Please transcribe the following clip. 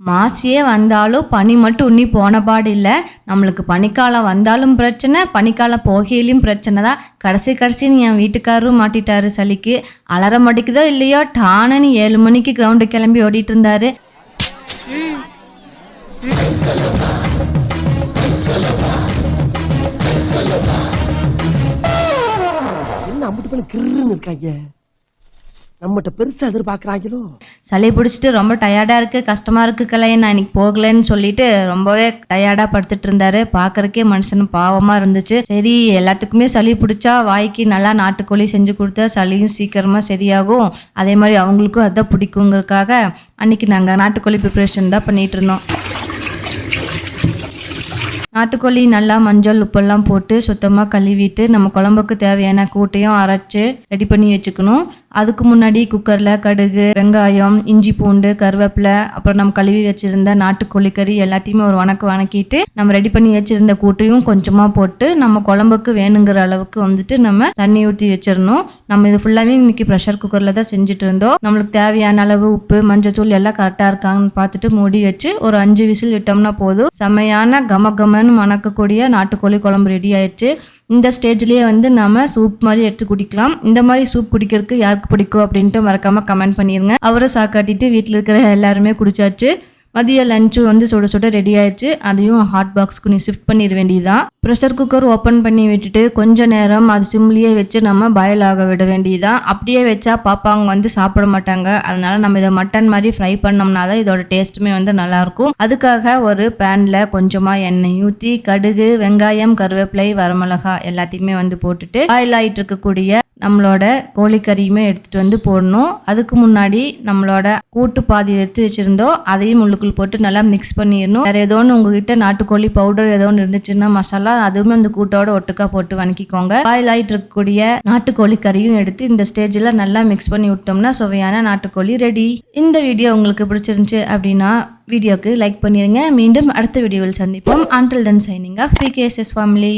மாசியே வந்தாலும் பனி மட்டும் இன்னி போன பாடு இல்லை. நம்மளுக்கு பனிக்காலம் வந்தாலும் பிரச்சனை, பனிக்காலம் போகையிலையும் பிரச்சனை தான். கடைசின்னு என் வீட்டுக்காரரும் மாட்டிட்டாரு சளிக்கு. அலாரம் அடிக்குதோ இல்லையோ டானன்னு 7 மணிக்கு கிரவுண்டு கிளம்பி ஓடிட்டு இருந்தாரு. என்ன அம்பிட்டு பண்ண கிருன்னு இருக்காங்க, நம்மகிட்ட பெருசா எதிர்பார்க்குறாங்களோ. சளி பிடிச்சிட்டு ரொம்ப டயர்டாக இருக்குது, கஷ்டமாக இருக்குது கலை, நான் இன்னைக்கு போகலன்னு சொல்லிட்டு ரொம்பவே டயர்டாக படுத்துட்டு இருந்தாரு. பார்க்கறக்கே மனுஷன் பாவமாக இருந்துச்சு. சரி, எல்லாத்துக்குமே சளி பிடிச்சா வாய்க்கு நல்லா நாட்டுக்கோழி செஞ்சு கொடுத்தா சளியும் சீக்கிரமாக சரியாகும், அதே மாதிரி அவங்களுக்கும் அதான் பிடிக்குங்கிறதுக்காக அன்றைக்கி நாங்கள் நாட்டுக்கோழி ப்ரிப்ரேஷன் தான் பண்ணிகிட்டு இருந்தோம். நாட்டுக்கோழி நல்லா மஞ்சள் உப்பெல்லாம் போட்டு சுத்தமாக கழுவிட்டு நம்ம குழம்புக்கு தேவையான கூட்டையும் அரைச்சி ரெடி பண்ணி வச்சுக்கணும். அதுக்கு முன்னாடி குக்கரில் கடுகு, வெங்காயம், இஞ்சி பூண்டு, கருவேப்பிலை, அப்புறம் நம்ம கழுவி வச்சுருந்த நாட்டுக்கோழி கறி எல்லாத்தையுமே ஒரு வணக்கிட்டு நம்ம ரெடி பண்ணி வச்சுருந்த கூட்டையும் கொஞ்சமாக போட்டு நம்ம குழம்புக்கு வேணுங்கிற அளவுக்கு வந்துட்டு நம்ம தண்ணி ஊற்றி வச்சிடணும். நம்ம இது ஃபுல்லாகவே இன்னைக்கு ப்ரெஷர் குக்கரில் தான் செஞ்சுட்டு இருந்தோம். நம்மளுக்கு தேவையான அளவு உப்பு, மஞ்சத்தூள் எல்லாம் கரெக்டாக இருக்காங்கன்னு பார்த்துட்டு மூடி வச்சு ஒரு 5 விசில் விட்டோம்னா போதும். செமையான கமகமன்னு மணக்கக்கூடிய நாட்டுக்கோழி குழம்பு ரெடி ஆயிடுச்சு. இந்த ஸ்டேஜ்லேயே வந்து நம்ம சூப் மாதிரி எடுத்து குடிக்கலாம். இந்த மாதிரி சூப் குடிக்கிறதுக்கு யாருக்கு பிடிக்கும் அப்படின்ட்டு மறக்காமல் கமெண்ட் பண்ணிடுங்க. அவரை சாக்காட்டிட்டு வீட்டில் இருக்கிற எல்லாருமே குடிச்சாச்சு. மதிய லஞ்சு வந்து சுட ரெடி ஆயிடுச்சு. அதையும் ஹாட் பாக்ஸ்க்கு நீ ஷிஃப்ட் பண்ணிட வேண்டியதுதான். ப்ரெஷர் குக்கர் ஓப்பன் பண்ணி விட்டுட்டு கொஞ்ச நேரம் அது சிம்லேயே வச்சு நம்ம பாயில் ஆக விட வேண்டியதுதான். அப்படியே வச்சா பாப்பாங்க வந்து சாப்பிட மாட்டாங்க. அதனால நம்ம இதை மட்டன் மாதிரி ஃப்ரை பண்ணோம்னா தான் இதோட டேஸ்ட்டுமே வந்து நல்லாயிருக்கும். அதுக்காக ஒரு பேனில் கொஞ்சமாக எண்ணெய் ஊற்றி கடுகு, வெங்காயம், கருவேப்பிலை, வரமிளகாய் எல்லாத்தையுமே வந்து போட்டுட்டு பாயில் ஆகிட்டு இருக்கக்கூடிய நம்மளோட கோழிக்கறியுமே எடுத்துகிட்டு வந்து போடணும். அதுக்கு முன்னாடி நம்மளோட கூட்டு பாதி எடுத்து வச்சுருந்தோம், அதையும் உள்ளுக்குள் போட்டு நல்லா மிக்ஸ் பண்ணிடணும். வேறு ஏதோ ஒன்று உங்ககிட்ட நாட்டுக்கோழி பவுடர் ஏதோ ஒன்று இருந்துச்சுன்னா மசாலா, அதுவுமே அந்த கூட்டோட ஒட்டுக்கா போட்டு வணக்கிக்கோங்க. பாயில் ஆகிட்டு இருக்கக்கூடிய நாட்டுக்கோழி கறியும் எடுத்து இந்த ஸ்டேஜில் நல்லா மிக்ஸ் பண்ணி விட்டோம்னா சுவையான நாட்டுக்கோழி ரெடி. இந்த வீடியோ உங்களுக்கு பிடிச்சிருந்துச்சு அப்படின்னா வீடியோக்கு லைக் பண்ணிடுங்க. மீண்டும் அடுத்த வீடியோவில் சந்திப்போம். Until then, signing off, PKSS family.